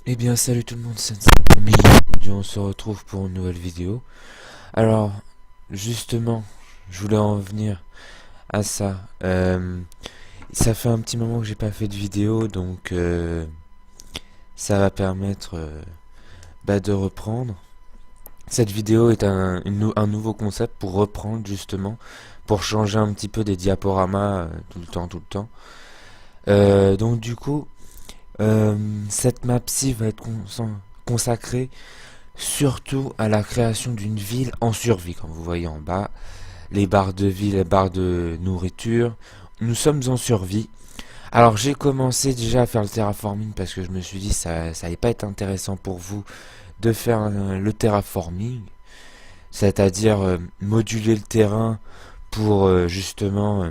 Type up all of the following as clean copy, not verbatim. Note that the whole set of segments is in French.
Eh bien salut tout le monde, c'est Sensei. Aujourd'hui on se retrouve pour une nouvelle vidéo. Alors justement, je voulais en venir à ça. Ça fait un petit moment que j'ai pas fait de vidéo, donc ça va permettre de reprendre. Cette vidéo est un nouveau concept pour reprendre justement, pour changer un petit peu des diaporamas tout le temps. Donc du coup, cette map-ci va être consacrée surtout à la création d'une ville en survie. Comme vous voyez en bas, les barres de vie, les barres de nourriture, nous sommes en survie. Alors j'ai commencé déjà à faire le terraforming parce que je me suis dit ça allait pas être intéressant pour vous de faire le terraforming, c'est-à-dire moduler le terrain pour justement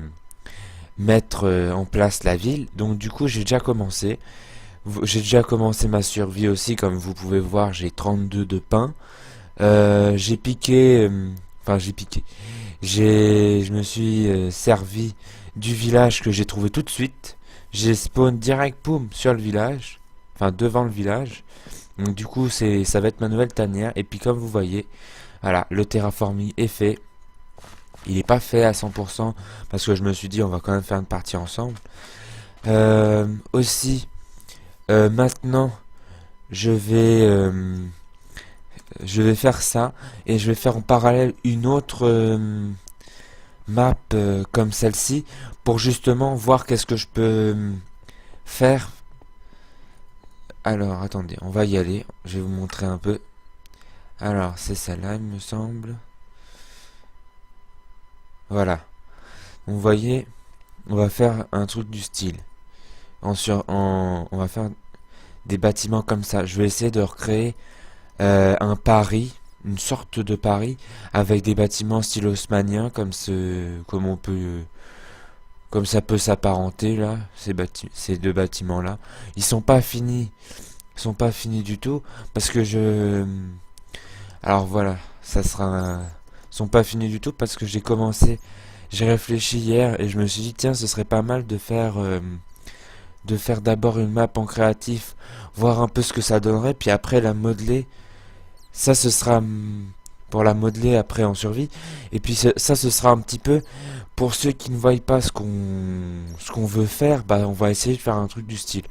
mettre en place la ville. Donc du coup j'ai déjà commencé. J'ai déjà commencé ma survie aussi, comme vous pouvez voir, j'ai 32 de pain. J'ai piqué, je me suis servi du village que j'ai trouvé tout de suite. J'ai spawn direct, poum, sur le village, enfin devant le village. Donc du coup, ça va être ma nouvelle tanière. Et puis comme vous voyez, voilà, le terraforming est fait. Il n'est pas fait à 100% parce que je me suis dit, on va quand même faire une partie ensemble. Aussi. Maintenant, je vais faire ça et je vais faire en parallèle une autre map comme celle-ci pour justement voir qu'est-ce que je peux faire. Alors, attendez, on va y aller. Je vais vous montrer un peu. Alors, c'est celle-là, il me semble. Voilà. Vous voyez, on va faire un truc du style. On va faire des bâtiments comme ça. Je vais essayer de recréer un Paris, une sorte de Paris, avec des bâtiments style haussmannien, comme ça peut s'apparenter là, ces deux bâtiments là. Ils sont pas finis du tout, parce que alors voilà, ils sont pas finis du tout parce que j'ai réfléchi hier et je me suis dit tiens, ce serait pas mal de faire d'abord une map en créatif, voir un peu ce que ça donnerait, puis après la modeler. Ça, ce sera pour la modeler après en survie. Et puis ça, ce sera un petit peu pour ceux qui ne voient pas ce qu'on veut faire. Bah, on va essayer de faire un truc du style.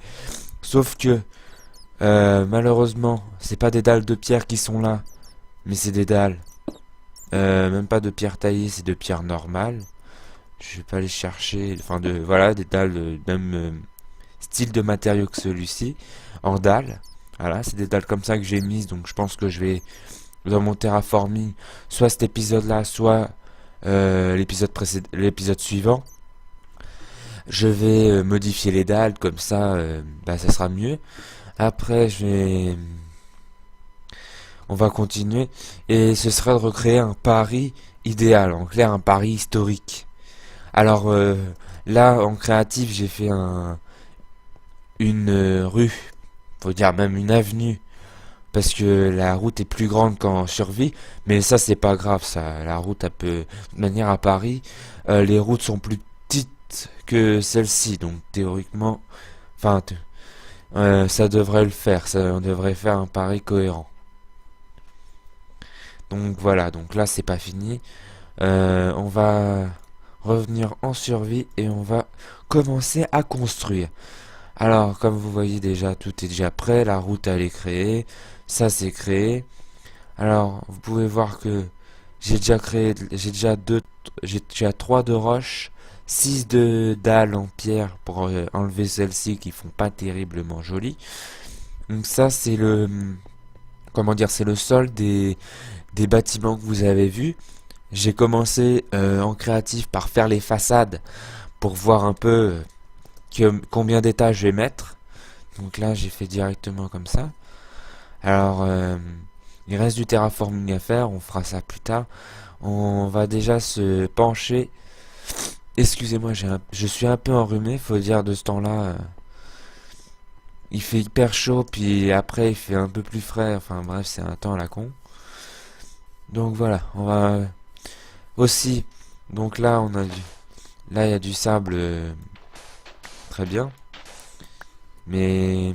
Sauf que malheureusement, c'est pas des dalles de pierre qui sont là, mais c'est des dalles. Même pas de pierre taillée, c'est de pierre normale. Je vais pas aller chercher. Enfin, voilà, des dalles de même style de matériau que celui-ci, en dalles. Voilà, c'est des dalles comme ça que j'ai mises, donc je pense que je vais, dans mon terraforming, soit cet épisode-là, soit l'épisode suivant, je vais modifier les dalles, comme ça, ça sera mieux. Après, on va continuer, et ce sera de recréer un Paris idéal, en clair, un Paris historique. Alors, là, en créatif, j'ai fait une rue, faut dire même une avenue, parce que la route est plus grande qu'en survie, mais ça c'est pas grave, ça, la route elle peut, de toute manière à Paris, les routes sont plus petites que celle-ci, donc théoriquement, enfin, ça devrait le faire, on devrait faire un Paris cohérent. Donc voilà, donc là c'est pas fini, on va revenir en survie et on va commencer à construire. Alors, comme vous voyez déjà, tout est déjà prêt, la route elle est créée, ça c'est créé. Alors, vous pouvez voir que j'ai déjà 3 de roche, 6 de dalles en pierre pour enlever celles-ci qui font pas terriblement jolies. Donc ça c'est c'est le sol des bâtiments que vous avez vus. J'ai commencé en créatif par faire les façades pour voir un peu combien d'étages je vais mettre. Donc là j'ai fait directement comme ça. Alors il reste du terraforming à faire, on fera ça plus tard. On va déjà se pencher. Excusez-moi, je suis un peu enrhumé, faut dire de ce temps-là. Il fait hyper chaud, puis après il fait un peu plus frais. Enfin bref, c'est un temps à la con. Donc voilà, on va aussi, donc là on a du, là il y a du sable, très bien, mais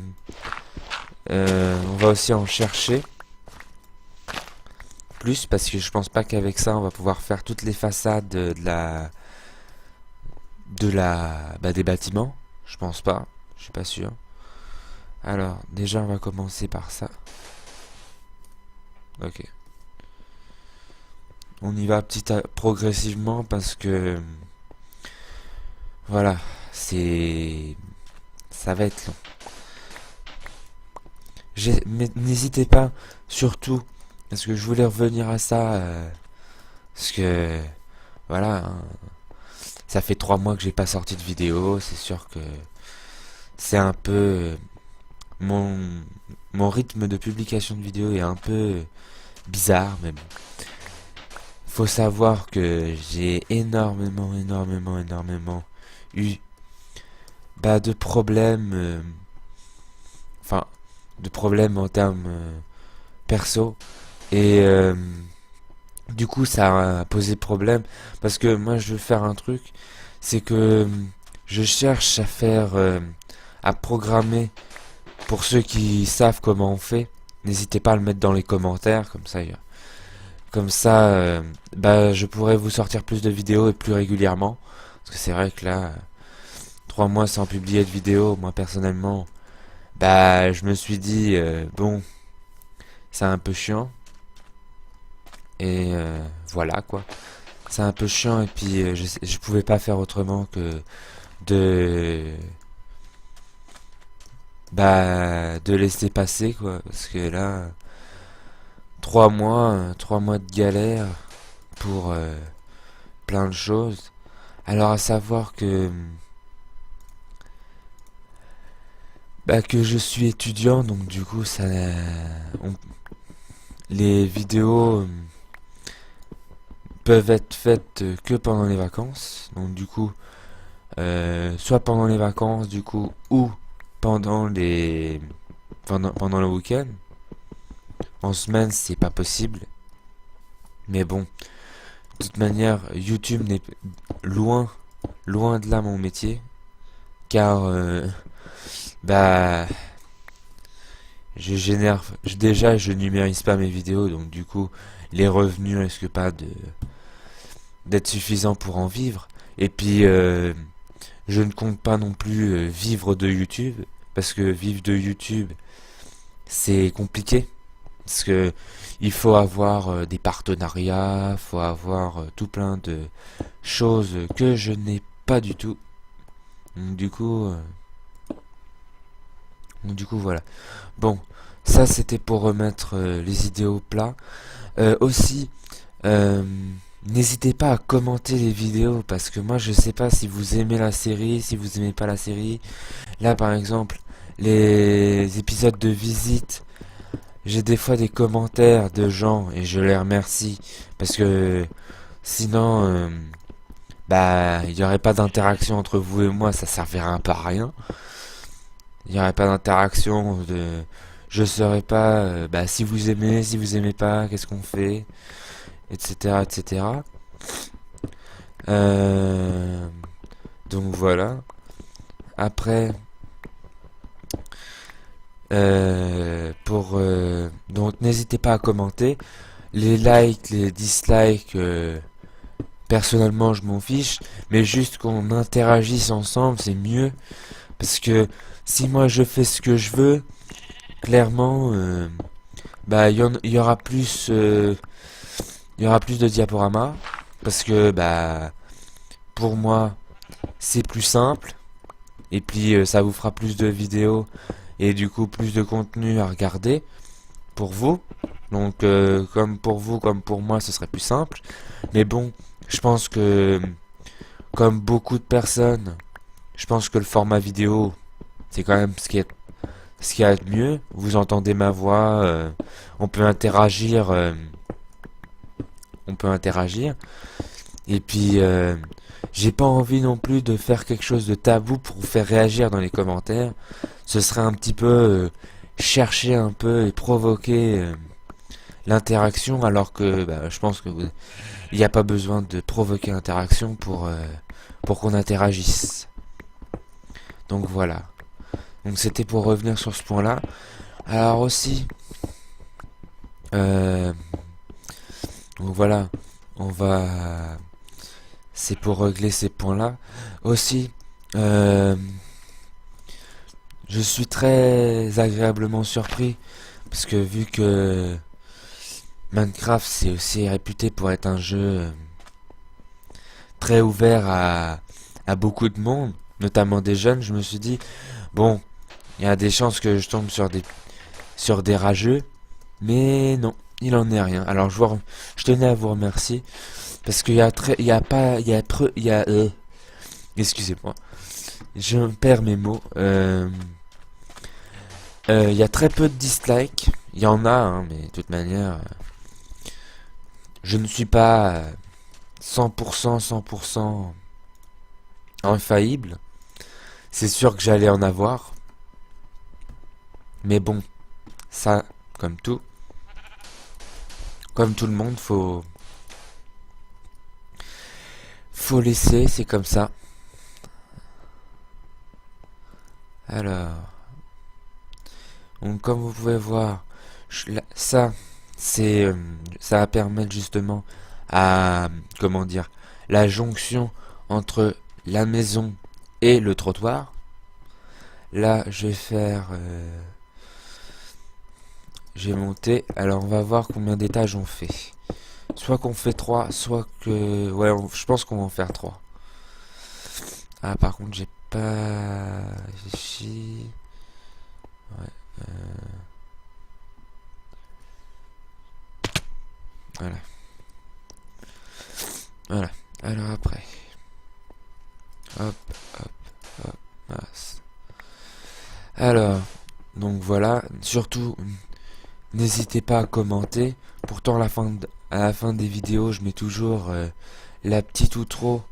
on va aussi en chercher plus parce que je pense pas qu'avec ça on va pouvoir faire toutes les façades des bâtiments. Je pense pas, je suis pas sûr. Alors déjà on va commencer par ça. Ok. On y va progressivement parce que voilà, c'est ça va être long. Mais n'hésitez pas, surtout parce que je voulais revenir à ça, parce que voilà, hein, ça fait 3 mois que j'ai pas sorti de vidéo. C'est sûr que c'est un peu mon mon rythme de publication de vidéo est un peu bizarre, mais bon. Faut savoir que j'ai énormément eu de problèmes, enfin de problèmes en termes perso, et du coup ça a posé problème parce que moi je veux faire un truc, c'est que je cherche à faire à programmer. Pour ceux qui savent comment on fait, n'hésitez pas à le mettre dans les commentaires, comme ça, je pourrais vous sortir plus de vidéos et plus régulièrement. Parce que c'est vrai que là, 3 mois sans publier de vidéo, moi personnellement, je me suis dit, bon, c'est un peu chiant. Et voilà quoi. C'est un peu chiant et puis je pouvais pas faire autrement que de de laisser passer quoi. Parce que là, 3 mois de galère pour plein de choses. Alors à savoir que je suis étudiant, donc du coup on- les vidéos peuvent être faites que pendant les vacances. Donc du coup, soit pendant les vacances du coup ou pendant les pendant le week-end. En semaine, c'est pas possible. Mais bon, de toute manière, YouTube n'est loin de là mon métier, car bah déjà je numérise pas mes vidéos, donc du coup les revenus risquent pas de d'être suffisants pour en vivre. Et puis je ne compte pas non plus vivre de YouTube, parce que vivre de YouTube c'est compliqué, parce que il faut avoir des partenariats, faut avoir tout plein de choses que je n'ai pas du tout. Donc, du coup voilà. Bon, ça c'était pour remettre les idées au plat. Aussi, euh, n'hésitez pas à commenter les vidéos parce que moi je sais pas si vous aimez la série, si vous aimez pas la série. Là par exemple, les épisodes de visite, j'ai des fois des commentaires de gens et je les remercie parce que sinon, il n'y aurait pas d'interaction entre vous et moi, ça servirait un peu à rien. Il n'y aurait pas d'interaction de, je saurais pas, si vous aimez, si vous aimez pas, qu'est-ce qu'on fait, etc., etc. Euh, donc voilà. Après, donc n'hésitez pas à commenter. Les likes, les dislikes, personnellement je m'en fiche, mais juste qu'on interagisse ensemble, c'est mieux. Parce que si moi je fais ce que je veux, clairement, il y aura plus, il y aura plus de diaporamas. Parce que pour moi, c'est plus simple. Et puis ça vous fera plus de vidéos et du coup plus de contenu à regarder pour vous. Donc comme pour vous, comme pour moi, ce serait plus simple. Mais bon, je pense que comme beaucoup de personnes, je pense que le format vidéo, c'est quand même ce qu'il y a de mieux. Vous entendez ma voix, on peut interagir, on peut interagir. Et puis j'ai pas envie non plus de faire quelque chose de tabou pour vous faire réagir dans les commentaires. Ce serait un petit peu chercher un peu et provoquer l'interaction, alors que je pense que il n'y a pas besoin de provoquer l'interaction pour qu'on interagisse. Donc voilà. Donc c'était pour revenir sur ce point-là. Alors aussi, euh, donc voilà, on va, c'est pour régler ces points-là. Aussi, euh, je suis très agréablement surpris parce que vu que Minecraft c'est aussi réputé pour être un jeu très ouvert à beaucoup de monde, notamment des jeunes, je me suis dit bon, il y a des chances que je tombe sur des rageux, mais non, il en est rien. Alors je tenais à vous remercier parce qu'il y a très, il y a pas, il y a, excusez-moi, je perds mes mots. Il y a très peu de dislikes. Il y en a, hein, mais de toute manière, je ne suis pas 100% infaillible. C'est sûr que j'allais en avoir. Mais bon, ça, comme tout, comme tout le monde, faut laisser, c'est comme ça. Alors, donc comme vous pouvez voir, ça, ça va permettre justement à, comment dire, la jonction entre la maison et le trottoir. Là, je vais faire, j'ai monté. Alors, on va voir combien d'étages on fait. Soit qu'on fait 3, soit que, ouais, je pense qu'on va en faire 3. Ah, par contre, j'ai pas réfléchi. Ouais, voilà. Voilà. Alors après. Hop, hop, hop. Mince. Alors, donc voilà. Surtout, n'hésitez pas à commenter. Pourtant, à la fin des vidéos, je mets toujours la petite outro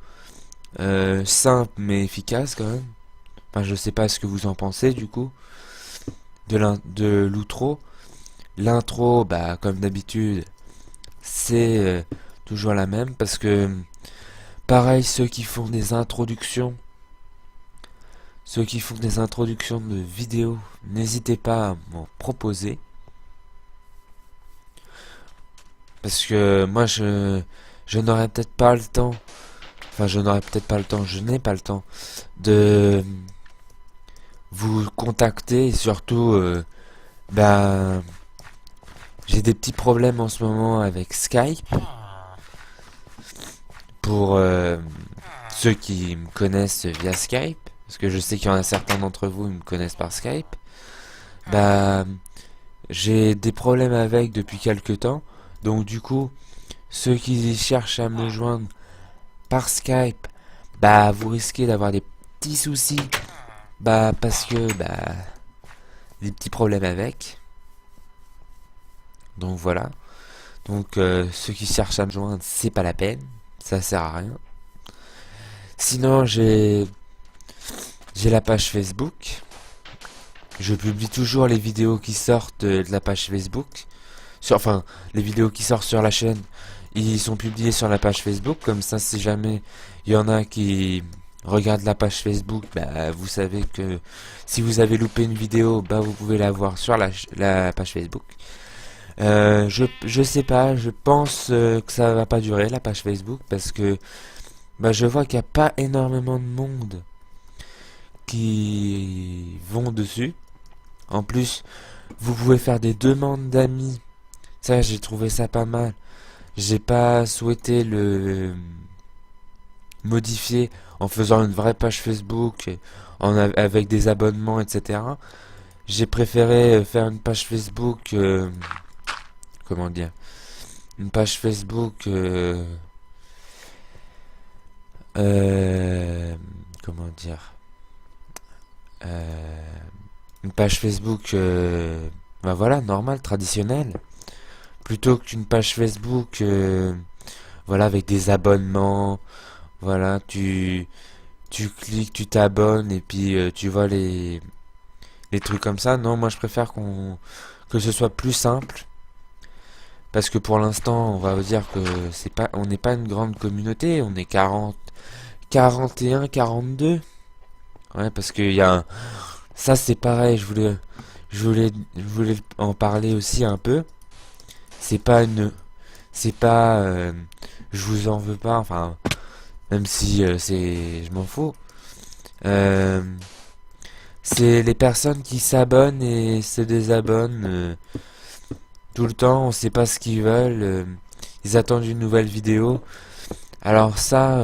simple mais efficace quand même. Enfin, je sais pas ce que vous en pensez du coup de l'outro. L'intro, comme d'habitude, c'est toujours la même parce que pareil, ceux qui font des introductions de vidéos, n'hésitez pas à m'en proposer parce que moi je n'aurai peut-être pas le temps. Enfin, je n'aurai peut-être pas le temps, je n'ai pas le temps de vous contacter et surtout, j'ai des petits problèmes en ce moment avec Skype. Pour ceux qui me connaissent via Skype, parce que je sais qu'il y en a certains d'entre vous qui me connaissent par Skype, bah, j'ai des problèmes avec depuis quelques temps. Donc du coup, ceux qui cherchent à me joindre par Skype, vous risquez d'avoir des petits soucis, parce que, des petits problèmes avec. Donc voilà. Donc ceux qui cherchent à me joindre, c'est pas la peine, ça sert à rien. Sinon, j'ai la page Facebook. Je publie toujours les vidéos qui sortent de la page Facebook. Enfin, les vidéos qui sortent sur la chaîne, ils sont publiés sur la page Facebook. Comme ça, si jamais il y en a qui regardent la page Facebook, vous savez que si vous avez loupé une vidéo, vous pouvez la voir sur la page Facebook. Je sais pas, je pense que ça va pas durer la page Facebook parce que je vois qu'il n'y a pas énormément de monde qui vont dessus. En plus, vous pouvez faire des demandes d'amis. Ça, j'ai trouvé ça pas mal. J'ai pas souhaité le modifier en faisant une vraie page Facebook avec des abonnements, etc. J'ai préféré faire une page Facebook, comment dire, une page Facebook, comment dire, euh, une page Facebook, voilà, normale, traditionnelle, plutôt qu'une page Facebook, voilà, avec des abonnements, voilà, tu cliques, tu t'abonnes et puis tu vois les trucs comme ça. Non, moi je préfère que ce soit plus simple, parce que pour l'instant, on va vous dire que on n'est pas une grande communauté, on est 40, 41, 42. Ouais, parce qu'il y a ça c'est pareil, je voulais en parler aussi un peu. C'est pas une, c'est pas, je vous en veux pas, enfin, même si je m'en fous. Euh, c'est les personnes qui s'abonnent et se désabonnent tout le temps, on sait pas ce qu'ils veulent, ils attendent une nouvelle vidéo. Alors ça,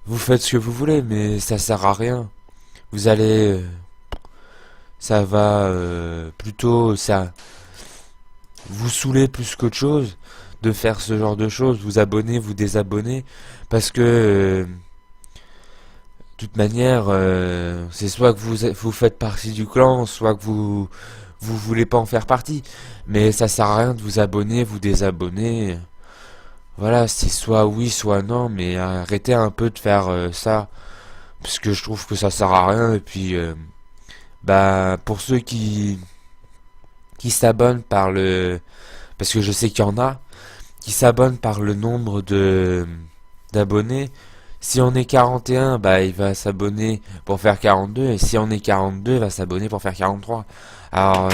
vous faites ce que vous voulez, mais ça sert à rien. Vous allez, ça va plutôt ça vous saouler plus qu'autre chose de faire ce genre de choses, vous abonner, vous désabonner, parce que de toute manière, c'est soit que vous faites partie du clan, soit que vous voulez pas en faire partie. Mais ça sert à rien de vous abonner, vous désabonner. Voilà, c'est soit oui, soit non, mais arrêtez un peu de faire ça, parce que je trouve que ça sert à rien. Et puis, bah, pour ceux qui s'abonnent par le, parce que je sais qu'il y en a qui s'abonnent par le nombre de d'abonnés. Si on est 41, bah il va s'abonner pour faire 42, et si on est 42, il va s'abonner pour faire 43. Alors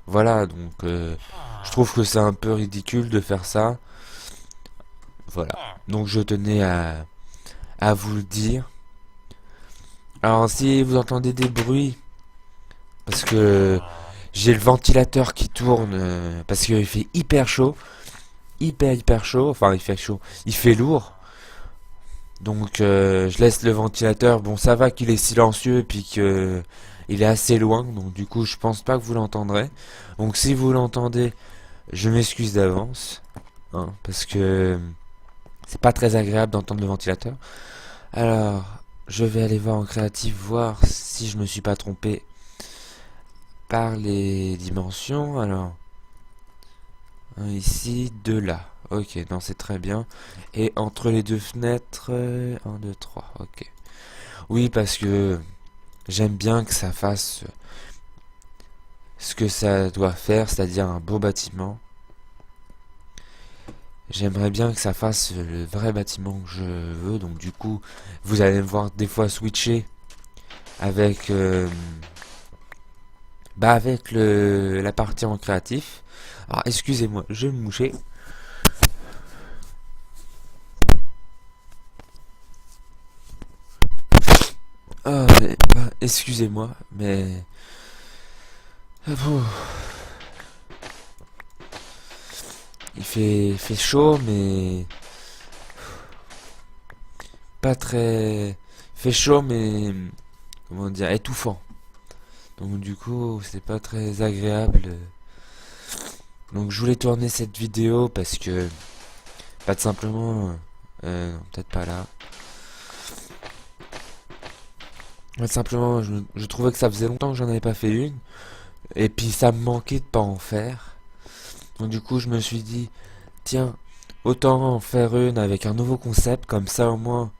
voilà, donc je trouve que c'est un peu ridicule de faire ça. Voilà. Donc je tenais à vous le dire. Alors si vous entendez des bruits, parce que j'ai le ventilateur qui tourne, parce qu'il fait hyper chaud, hyper chaud, enfin il fait chaud, il fait lourd. Donc je laisse le ventilateur. Bon, ça va qu'il est silencieux et puis que il est assez loin, donc du coup je pense pas que vous l'entendrez. Donc si vous l'entendez, je m'excuse d'avance, hein, parce que c'est pas très agréable d'entendre le ventilateur. Alors, je vais aller voir en créatif, voir si je me suis pas trompé par les dimensions. Alors, un ici, deux là. Ok, non, c'est très bien. Et entre les deux fenêtres, 1, 2, 3, ok. Oui, parce que j'aime bien que ça fasse ce que ça doit faire, c'est-à-dire un beau bâtiment. J'aimerais bien que ça fasse le vrai bâtiment que je veux, donc du coup, vous allez me voir des fois switcher avec, avec la partie en créatif. Alors, excusez-moi, je vais me moucher. Ah, excusez-moi, mais il fait chaud, mais pas très. Il fait chaud, mais comment dire, étouffant. Donc du coup, c'est pas très agréable. Donc je voulais tourner cette vidéo parce que, pas de simplement, non, peut-être pas là. Simplement, je trouvais que ça faisait longtemps que j'en avais pas fait une, et puis ça me manquait de pas en faire. Donc du coup, je me suis dit, tiens, autant en faire une avec un nouveau concept, comme ça au moins,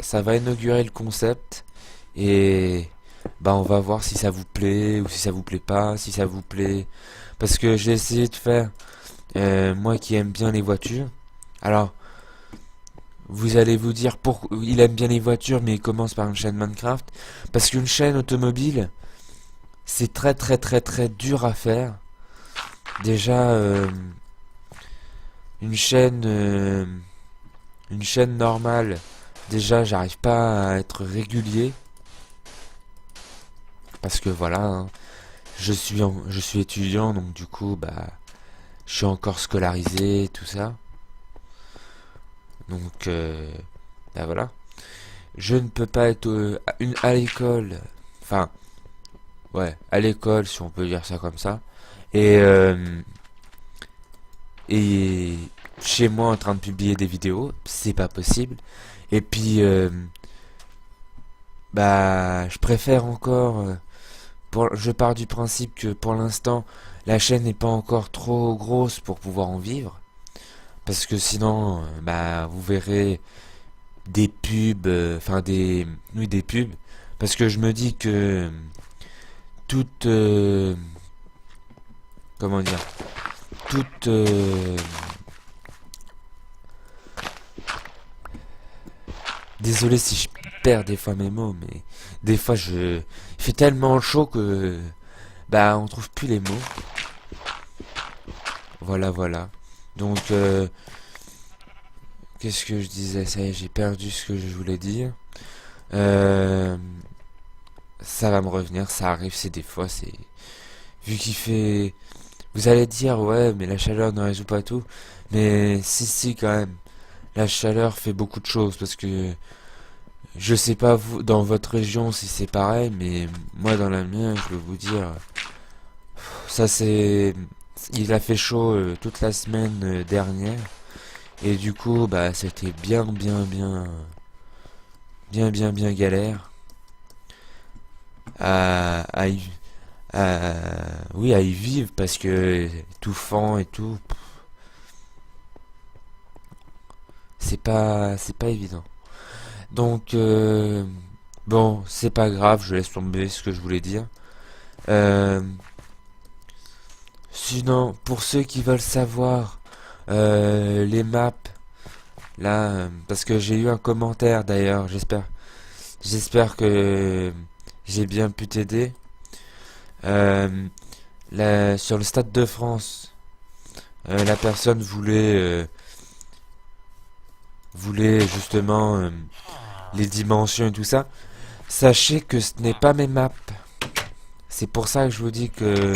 ça va inaugurer le concept, et bah on va voir si ça vous plaît ou si ça vous plaît pas, si ça vous plaît, parce que j'ai essayé de faire, moi qui aime bien les voitures. Alors, vous allez vous dire pourquoi il aime bien les voitures, mais il commence par une chaîne Minecraft. Parce qu'une chaîne automobile, c'est très dur à faire. Déjà, une chaîne, euh, une chaîne normale, déjà, j'arrive pas à être régulier. Parce que voilà, hein, je suis étudiant, donc du coup, bah, je suis encore scolarisé, tout ça. Donc, bah voilà. Je ne peux pas être à l'école. Enfin, ouais, à l'école, si on peut dire ça comme ça. Et, et chez moi en train de publier des vidéos, c'est pas possible. Et puis, bah, je préfère encore. Je pars du principe que pour l'instant, la chaîne n'est pas encore trop grosse pour pouvoir en vivre. Parce que sinon, bah, vous verrez des pubs, enfin oui, des pubs. Parce que je me dis que toute, comment dire, toute désolé si je perds des fois mes mots, mais des fois il fait tellement chaud que bah on trouve plus les mots. Voilà, voilà. Donc qu'est-ce que je disais? Ça y est, j'ai perdu ce que je voulais dire. Euh, Ça va me revenir, ça arrive, c'est des fois, c'est vu qu'il fait. Vous allez dire ouais, mais la chaleur ne résout pas tout. Mais si, si, quand même. La chaleur fait beaucoup de choses parce que je sais pas vous dans votre région si c'est pareil, mais moi dans la mienne, je veux vous dire, ça c'est, il a fait chaud toute la semaine dernière et du coup bah c'était bien galère à à- oui à y vivre parce que étouffant et tout, c'est pas évident. Donc bon c'est pas grave, je laisse tomber ce que je voulais dire. Euh, Sinon, pour ceux qui veulent savoir les maps, là, parce que j'ai eu un commentaire d'ailleurs, j'espère que j'ai bien pu t'aider. Euh, Sur le Stade de France, la personne voulait justement les dimensions et tout ça. Sachez que ce n'est pas mes maps. C'est pour ça que je vous dis que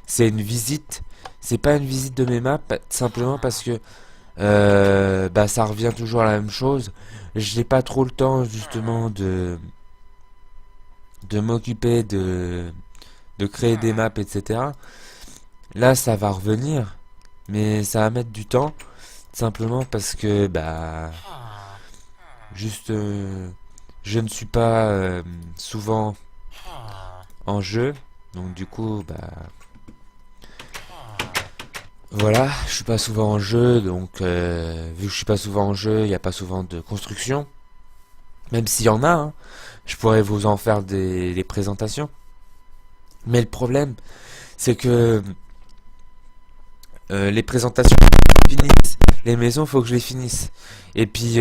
c'est une visite. C'est pas une visite de mes maps, simplement parce que bah ça revient toujours à la même chose. J'ai pas trop le temps justement de m'occuper de créer des maps, etc. Là, ça va revenir, mais ça va mettre du temps, simplement parce que bah juste je ne suis pas souvent en jeu, donc du coup bah voilà, je suis pas souvent en jeu, donc vu que je suis pas souvent en jeu, il n'y a pas souvent de construction. Même s'il y en a, hein, je pourrais vous en faire des présentations. Mais le problème, c'est que les présentations finissent, les maisons, faut que je les finisse. Et puis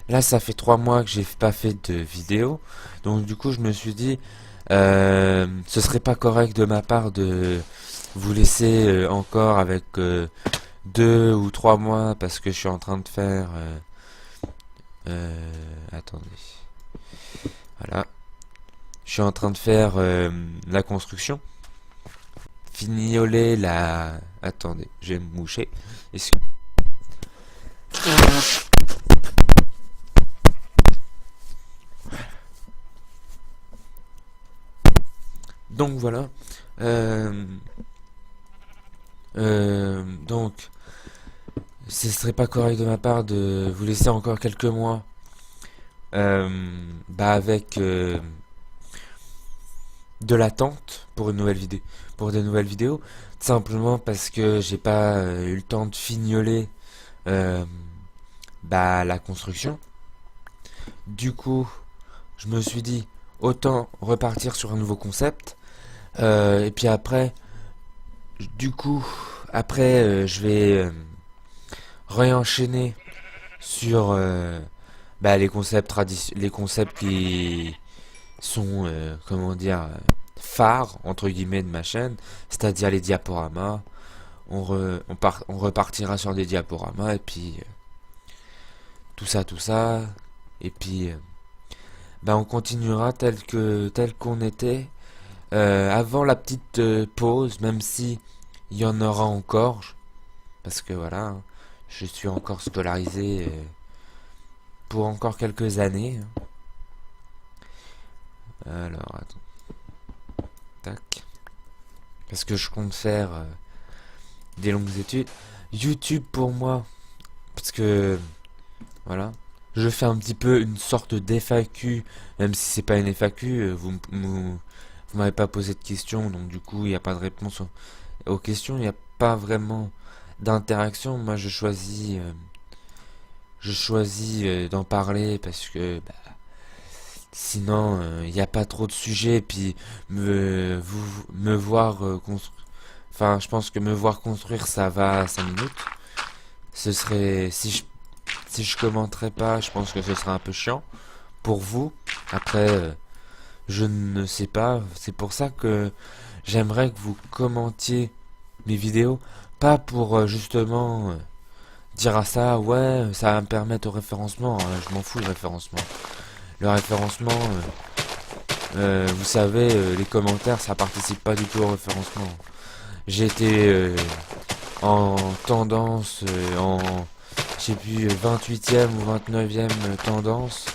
là, ça fait 3 mois que j'ai pas fait de vidéo, donc du coup, je me suis dit, ce serait pas correct de ma part de vous laisser encore avec 2 ou 3 mois parce que je suis en train de faire. Attendez. Voilà. Je suis en train de faire la construction. Fignoler la. Attendez, je vais me moucher. Est-ce que- Donc voilà. Euh, donc, ce serait pas correct de ma part de vous laisser encore quelques mois bah avec de l'attente pour une nouvelle vidéo, pour des nouvelles vidéos, tout simplement parce que j'ai pas eu le temps de fignoler euh, bah la construction. Du coup, je me suis dit autant repartir sur un nouveau concept. Et puis après, du coup, après, je vais réenchaîner sur bah, les concepts qui sont, comment dire, phares entre guillemets de ma chaîne, c'est-à-dire les diaporamas. On repartira sur des diaporamas et puis tout ça, et puis bah, on continuera tel qu'on était avant la petite pause, même si il y en aura encore, parce que voilà, hein, je suis encore scolarisé pour encore quelques années, hein. Alors, attends, tac, parce que je compte faire des longues études. YouTube pour moi, parce que voilà, je fais un petit peu une sorte d'FAQ, même si c'est pas une FAQ, vous m'avez pas posé de questions, donc du coup il n'y a pas de réponse aux questions, il n'y a pas vraiment d'interaction. Moi je choisis d'en parler parce que bah, sinon il n'y a pas trop de sujets, et puis me voir Enfin, je pense que me voir construire, ça va 5 minutes. Ce serait... Si je commenterais pas, je pense que ce serait un peu chiant. Pour vous, après, je ne sais pas. C'est pour ça que j'aimerais que vous commentiez mes vidéos. Pas pour justement dire à ça, ouais, ça va me permettre au référencement. Je m'en fous le référencement. Le référencement, vous savez, les commentaires, ça participe pas du tout au référencement. J'ai été en tendance, je sais plus, 28e ou 29e tendance,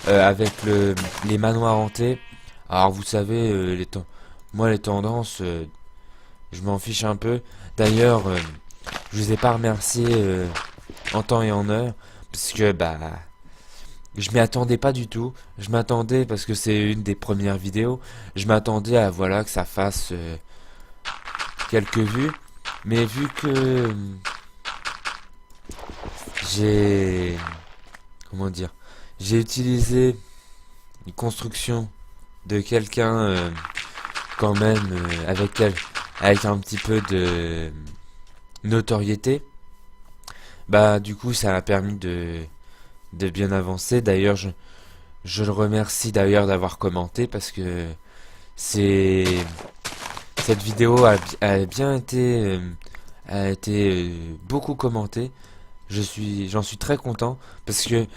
avec les manoirs hantés. Alors vous savez, moi les tendances, je m'en fiche un peu. D'ailleurs, je vous ai pas remercié en temps et en heure, parce que bah je m'y attendais pas du tout. Je m'attendais, parce que c'est une des premières vidéos, je m'attendais à voilà que ça fasse quelques vues. Mais vu que j'ai... Comment dire? J'ai utilisé une construction de quelqu'un quand même avec un petit peu de notoriété. Bah du coup ça m'a permis de bien avancer. D'ailleurs je le remercie d'ailleurs d'avoir commenté parce que c'est cette vidéo a bien été beaucoup commentée. J'en suis très content parce que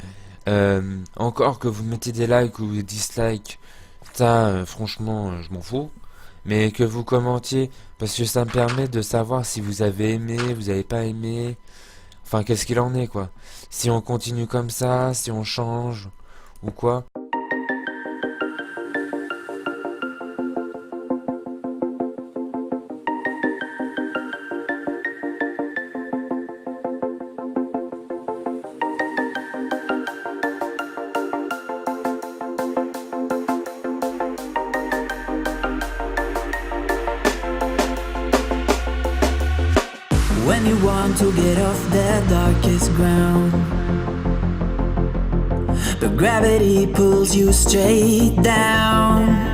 encore que vous mettez des likes ou des dislikes, ça franchement je m'en fous. Mais que vous commentiez parce que ça me permet de savoir si vous avez aimé, vous avez pas aimé. Enfin qu'est-ce qu'il en est quoi. Si on continue comme ça, si on change ou quoi. When you want to get off the darkest ground, but gravity pulls you straight down.